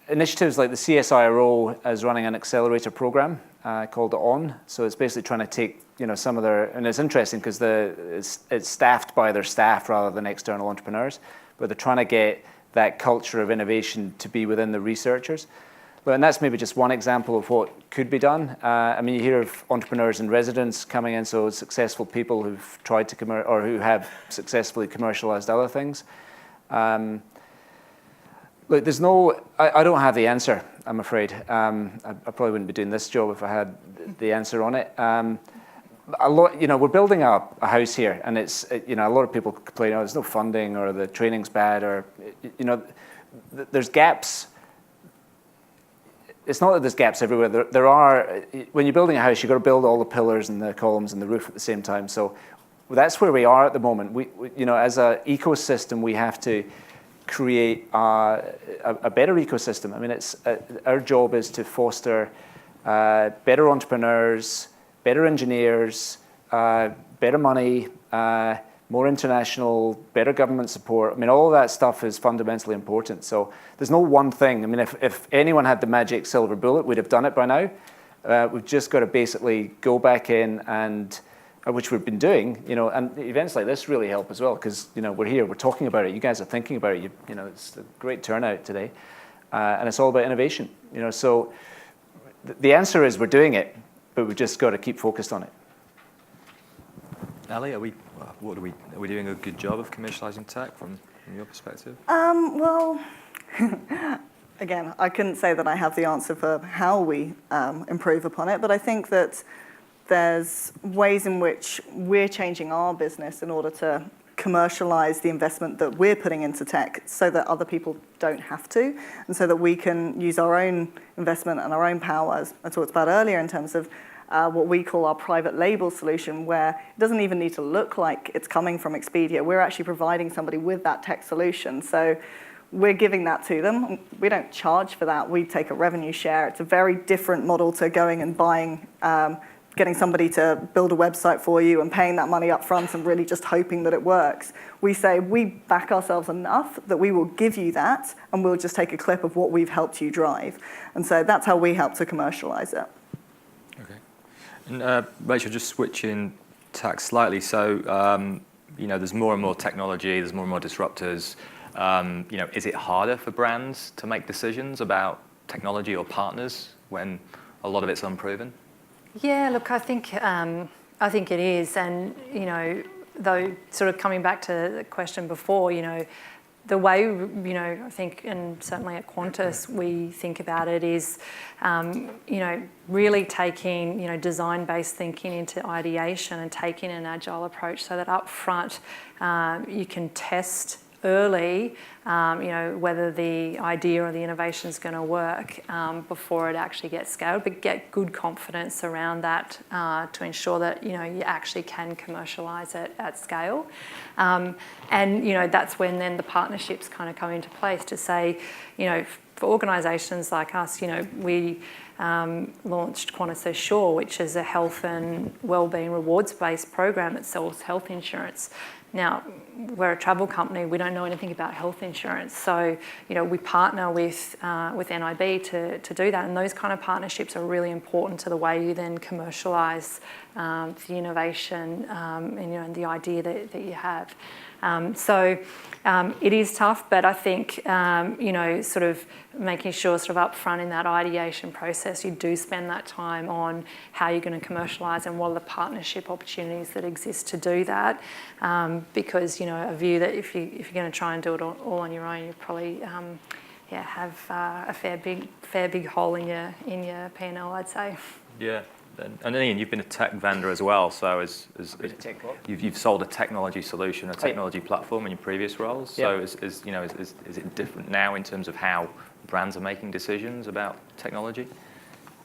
initiatives like the CSIRO is running an Accelerator program called ON. So it's basically trying to take some of their, and it's interesting because it's staffed by their staff rather than external entrepreneurs, but they're trying to get that culture of innovation to be within the researchers. And that's maybe just one example of what could be done. I mean, you hear of entrepreneurs in residence coming in, so successful people who've tried to or who have successfully commercialized other things. Look, there's no, I don't have the answer, I'm afraid. I probably wouldn't be doing this job if I had the answer on it. A lot, we're building a house here, and it's, a lot of people complain, there's no funding, or the training's bad, or, there's gaps. It's not that there's gaps everywhere. There are, when you're building a house, you've got to build all the pillars and the columns and the roof at the same time. So that's where we are at the moment. We as an ecosystem, we have to create a better ecosystem. I mean, it's our job is to foster better entrepreneurs, better engineers, better money, more international, better government support. I mean, all of that stuff is fundamentally important. So there's no one thing. I mean, if anyone had the magic silver bullet, we'd have done it by now. We've just got to basically go back in and, which we've been doing, and events like this really help as well because, we're here, we're talking about it. You guys are thinking about it. It's a great turnout today. And it's all about innovation, So the answer is we're doing it, but we've just got to keep focused on it.
Ellie, are we doing a good job of commercializing tech from your perspective?
Well, again, I couldn't say that I have the answer for how we improve upon it, but I think that there's ways in which we're changing our business in order to commercialize the investment that we're putting into tech so that other people don't have to, and so that we can use our own investment and our own power, as I talked about earlier, in terms of what we call our private label solution, where it doesn't even need to look like it's coming from Expedia. We're actually providing somebody with that tech solution. So we're giving that to them. We don't charge for that. We take a revenue share. It's a very different model to going and buying, getting somebody to build a website for you and paying that money up front and really just hoping that it works. We say we back ourselves enough that we will give you that, and we'll just take a clip of what we've helped you drive. And so that's how we help to commercialize it.
And Rachel, just switching tack slightly. So, there's more and more technology, there's more and more disruptors. Is it harder for brands to make decisions about technology or partners when a lot of it's unproven?
Yeah, look, I think it is, and though sort of coming back to the question before, the way I think, and certainly at Qantas we think about it is, really taking design-based thinking into ideation and taking an agile approach so that up front you can test early, whether the idea or the innovation is going to work before it actually gets scaled, but get good confidence around that to ensure that you actually can commercialise it at scale. And that's when then the partnerships kind of come into place to say, for organisations like us, we launched Qantas Assure, which is a health and wellbeing rewards-based program that sells health insurance. Now, we're a travel company, we don't know anything about health insurance, so we partner with NIB to do that, and those kind of partnerships are really important to the way you then commercialise the innovation and the idea that you have. It is tough, but I think sort of making sure sort of up front in that ideation process you do spend that time on how you're going to commercialise and what are the partnership opportunities that exist to do that, because a view that if you're going to try and do it all on your own, you probably have a fair big hole in your P&L, I'd say.
Yeah. And Ian, you've been a tech vendor as well, so you've sold a technology solution, a technology platform in your previous roles. So is it different now in terms of how brands are making decisions about technology?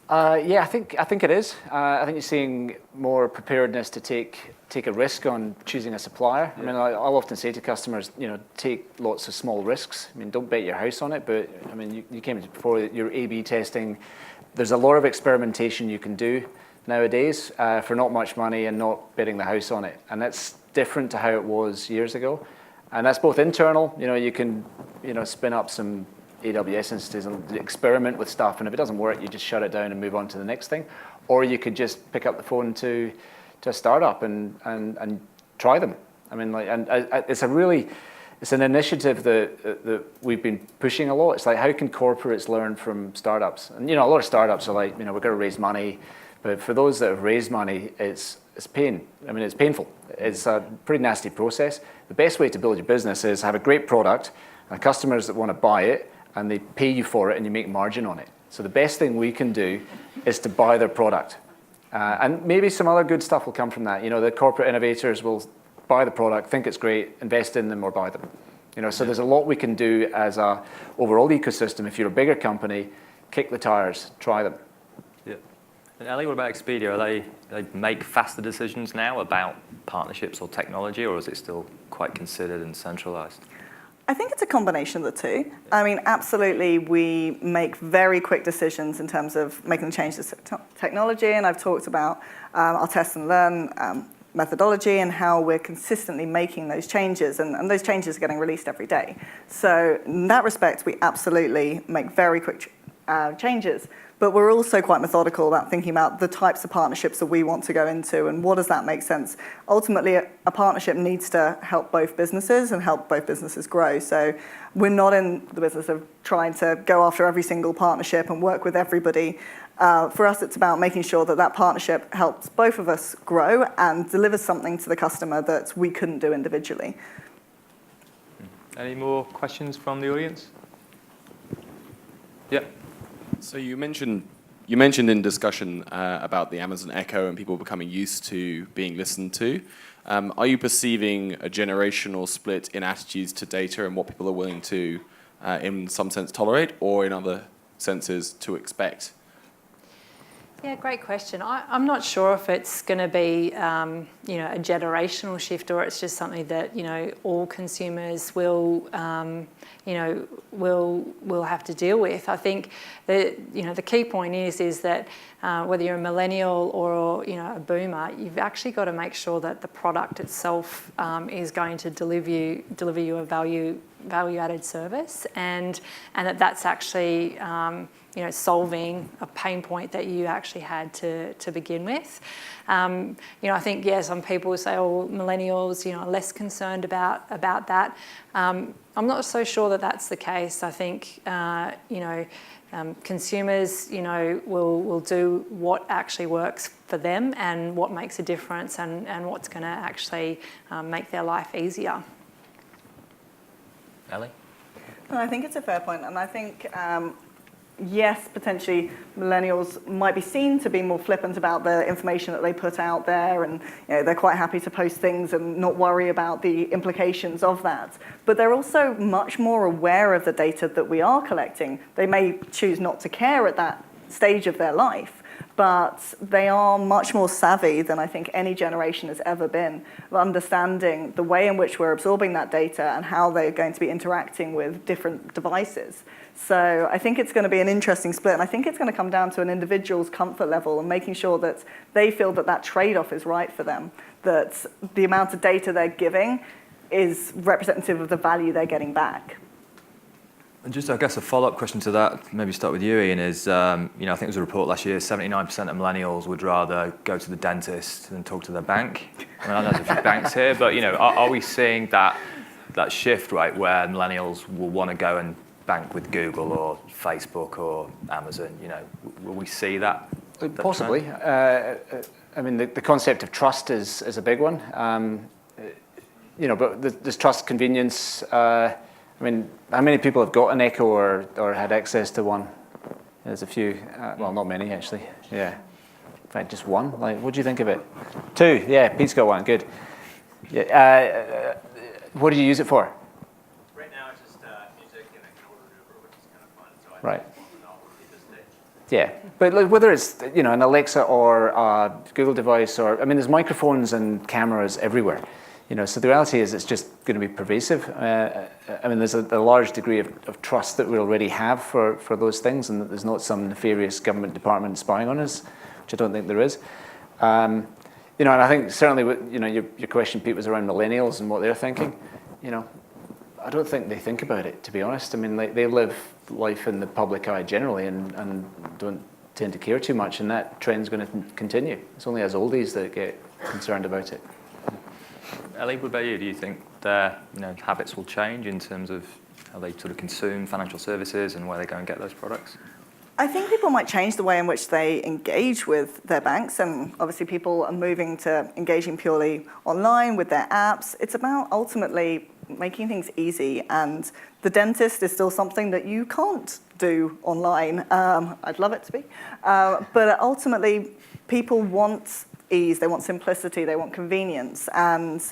I think it is. I think you're seeing more preparedness to take a risk on choosing a supplier. I mean, I'll often say to customers, take lots of small risks. I mean, don't bet your house on it, but I mean, you came to before your A/B testing. There's a lot of experimentation you can do nowadays for not much money and not betting the house on it, and that's different to how it was years ago. And that's both internal. You can spin up some AWS instances and experiment with stuff, and if it doesn't work, you just shut it down and move on to the next thing. Or you could just pick up the phone to a startup and try them. I mean, it's an initiative that we've been pushing a lot. It's like, how can corporates learn from startups? And a lot of startups are like, we're going to raise money, but for those that have raised money, it's pain. I mean, it's painful. It's a pretty nasty process. The best way to build your business is have a great product and customers that want to buy it, and they pay you for it and you make margin on it. So the best thing we can do is to buy their product. And maybe some other good stuff will come from that. The corporate innovators will buy the product, think it's great, invest in them or buy them. So there's a lot we can do as a overall ecosystem. If you're a bigger company, kick the tires, try them.
Yeah. And Ellie, what about Expedia? They make faster decisions now about partnerships or technology, or is it still quite considered and centralised?
I think it's a combination of the two. I mean, absolutely, we make very quick decisions in terms of making the changes to technology, and I've talked about our test and learn methodology and how we're consistently making those changes, and those changes are getting released every day. So in that respect, we absolutely make very quick changes. But we're also quite methodical about thinking about the types of partnerships that we want to go into and what does that make sense. Ultimately, a partnership needs to help both businesses and help both businesses grow. So we're not in the business of trying to go after every single partnership and work with everybody. For us, it's about making sure that partnership helps both of us grow and delivers something to the customer that we couldn't do individually.
Any more questions from the audience? Yeah.
So you mentioned in discussion about the Amazon Echo and people becoming used to being listened to. Are you perceiving a generational split in attitudes to data and what people are willing to, in some sense, tolerate, or in other senses, to expect?
Yeah, great question. I'm not sure if it's going to be, a generational shift, or it's just something that all consumers will have to deal with. I think that the key point is that whether you're a millennial or a boomer, you've actually got to make sure that the product itself is going to deliver you a value value-added service, and that's actually solving a pain point that you actually had to begin with. I think, some people say, oh, millennials, are less concerned about that. I'm not so sure that that's the case. I think, consumers, will do what actually works for them and what makes a difference and what's going to actually make their life easier.
Ellie?
No, I think it's a fair point, and I think yes, potentially millennials might be seen to be more flippant about the information that they put out there, and they're quite happy to post things and not worry about the implications of that. But they're also much more aware of the data that we are collecting. They may choose not to care at that stage of their life, but they are much more savvy than I think any generation has ever been, of understanding the way in which we're absorbing that data and how they're going to be interacting with different devices. So I think it's going to be an interesting split, and I think it's going to come down to an individual's comfort level and making sure that they feel that that trade-off is right for them, that the amount of data they're giving is representative of the value they're getting back.
And just, I guess, a follow-up question to that, maybe start with you, Ian, is, I think there was a report last year, 79% of millennials would rather go to the dentist than talk to their bank. I know there's a few banks here, but, are we seeing that shift, right, where millennials will want to go and bank with Google or Facebook or Amazon? Will we see that?
Possibly. The concept of trust is a big one. But there's trust, convenience. How many people have got an Echo or had access to one? There's a few. Not many, actually. Yeah. In fact, just one. What do you think of it? 2. Yeah, Pete's got one. Good. Yeah. What do you use it for?
Right now, it's just music and I can order Uber, which is kind of fun. So I
Right.
at this stage.
Yeah, but whether it's an Alexa or a Google device, or there's microphones and cameras everywhere. So the reality is it's just going to be pervasive. There's a large degree of trust that we already have for those things, and that there's not some nefarious government department spying on us, which I don't think there is. And I think certainly your question, Pete, was around millennials and what they're thinking. I don't think they think about it, to be honest. They live life in the public eye generally and don't tend to care too much, and that trend's going to continue. It's only as oldies that get concerned about it.
Ellie, what about you? Do you think their habits will change in terms of how they sort of consume financial services and where they go and get those products?
I think people might change the way in which they engage with their banks, and obviously people are moving to engaging purely online with their apps. It's about ultimately making things easy, and the dentist is still something that you can't do online. I'd love it to be. But ultimately, people want ease, they want simplicity, they want convenience, and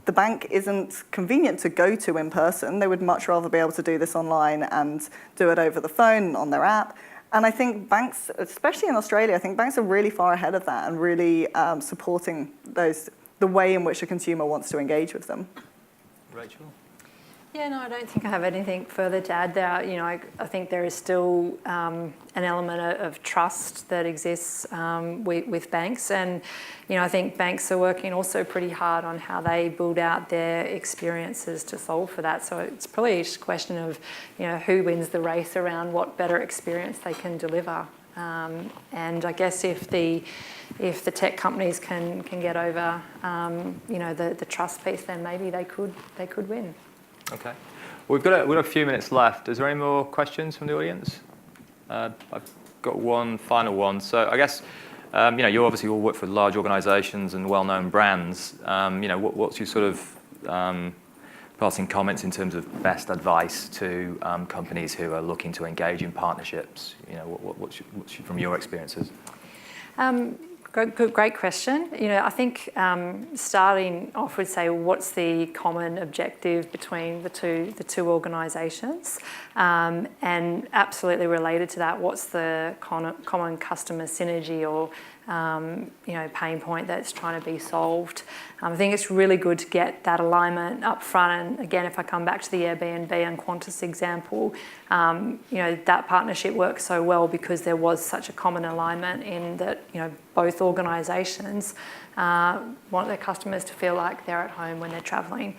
the bank isn't convenient to go to in person. They would much rather be able to do this online and do it over the phone, on their app. And I think banks, especially in Australia, I think banks are really far ahead of that and really supporting the way in which a consumer wants to engage with them.
Rachel?
Yeah, no, I don't think I have anything further to add there. I think there is still an element of trust that exists with banks, and I think banks are working also pretty hard on how they build out their experiences to solve for that. So it's probably just a question of who wins the race around what better experience they can deliver. And I guess if the tech companies can get over the trust piece, then maybe they could win.
Okay. We've got a few minutes left. Is there any more questions from the audience? I've got one final one. So I guess, you obviously all work for large organisations and well-known brands. What's your sort of passing comments in terms of best advice to companies who are looking to engage in partnerships? What's from your experiences?
Great question. I think starting off would say, what's the common objective between the two organisations, and absolutely related to that, what's the common customer synergy or pain point that's trying to be solved. I think it's really good to get that alignment up front. And again, if I come back to the Airbnb and Qantas example, that partnership worked so well because there was such a common alignment in that, both organisations want their customers to feel like they're at home when they're travelling.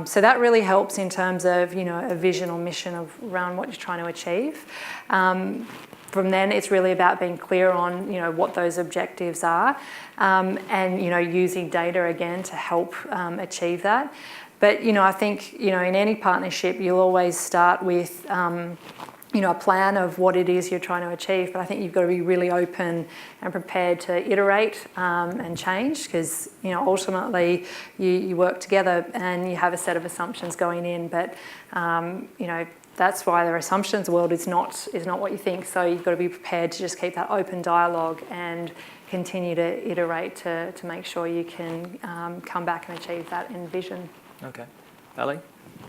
So that really helps in terms of, a vision or mission around what you're trying to achieve. From then, it's really about being clear on, what those objectives are, and, using data again to help achieve that. But, I think, in any partnership, you'll always start with, a plan of what it is you're trying to achieve. But I think you've got to be really open and prepared to iterate and change because, ultimately you work together and you have a set of assumptions going in. But, that's why their assumptions world is not what you think. So you've got to be prepared to just keep that open dialogue and continue to iterate to make sure you can come back and achieve that end vision.
Okay. Ellie?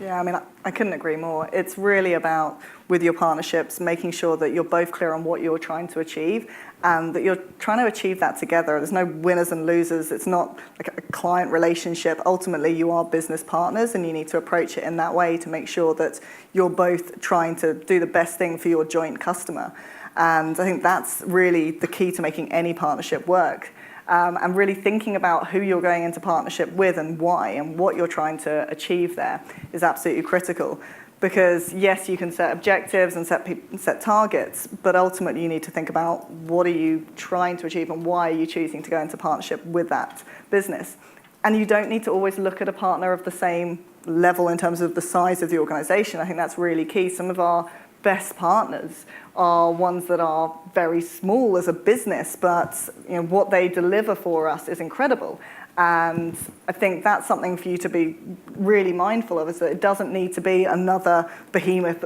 Yeah, I couldn't agree more. It's really about, with your partnerships, making sure that you're both clear on what you're trying to achieve and that you're trying to achieve that together. There's no winners and losers. It's not like a client relationship. Ultimately, you are business partners and you need to approach it in that way to make sure that you're both trying to do the best thing for your joint customer. And I think that's really the key to making any partnership work. And really thinking about who you're going into partnership with and why and what you're trying to achieve there is absolutely critical. Because yes, you can set objectives and set targets, but ultimately you need to think about what are you trying to achieve and why are you choosing to go into partnership with that business. And you don't need to always look at a partner of the same level in terms of the size of the organisation. I think that's really key. Some of our best partners are ones that are very small as a business, but what they deliver for us is incredible. And I think that's something for you to be really mindful of, is that it doesn't need to be another behemoth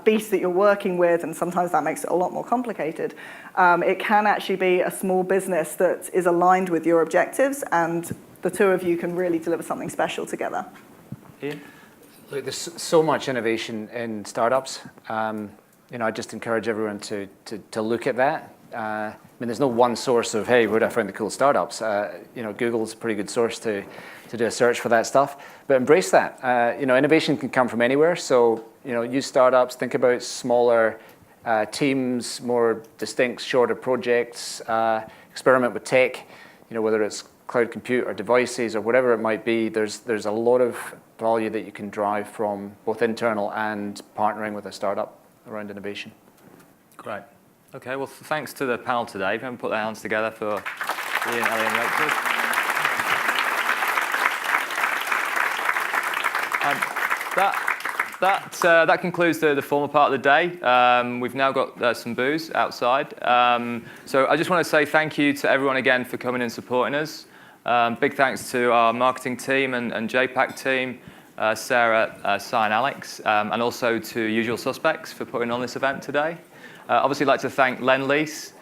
beast that you're working with, and sometimes that makes it a lot more complicated. It can actually be a small business that is aligned with your objectives, and the two of you can really deliver something special together.
Ian?
Look, there's so much innovation in startups. I just encourage everyone to look at that. There's no one source of, hey, where do I find the cool startups? Google's a pretty good source to do a search for that stuff. But embrace that. Innovation can come from anywhere. So, use startups, think about smaller teams, more distinct, shorter projects, experiment with tech, whether it's cloud compute or devices or whatever it might be. There's a lot of value that you can drive from both internal and partnering with a startup around innovation.
Great. Okay, well, thanks to the panel today. If you haven't put their hands together for Ian, Ellie, and Rachel. That concludes the formal part of the day. We've now got some booze outside. So I just want to say thank you to everyone again for coming and supporting us. Big thanks to our marketing team and JPAC team, Sarah, Si and Alex, and also to Usual Suspects for putting on this event today. Obviously, I'd like to thank Lend-Lease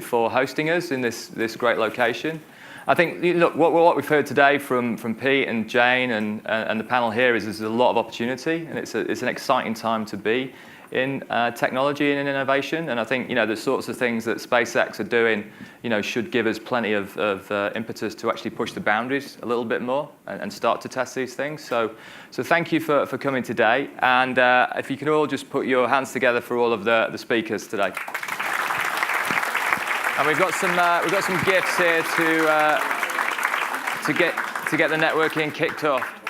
for hosting us in this great location. I think what we've heard today from Pete and Jane and the panel here is there's a lot of opportunity, and it's an exciting time to be in technology and in innovation. And I think the sorts of things that SpaceX are doing should give us plenty of impetus to actually push the boundaries a little bit more and start to test these things. So thank you for coming today. And if you could all just put your hands together for all of the speakers today. And we've got some gifts here to get the networking kicked off.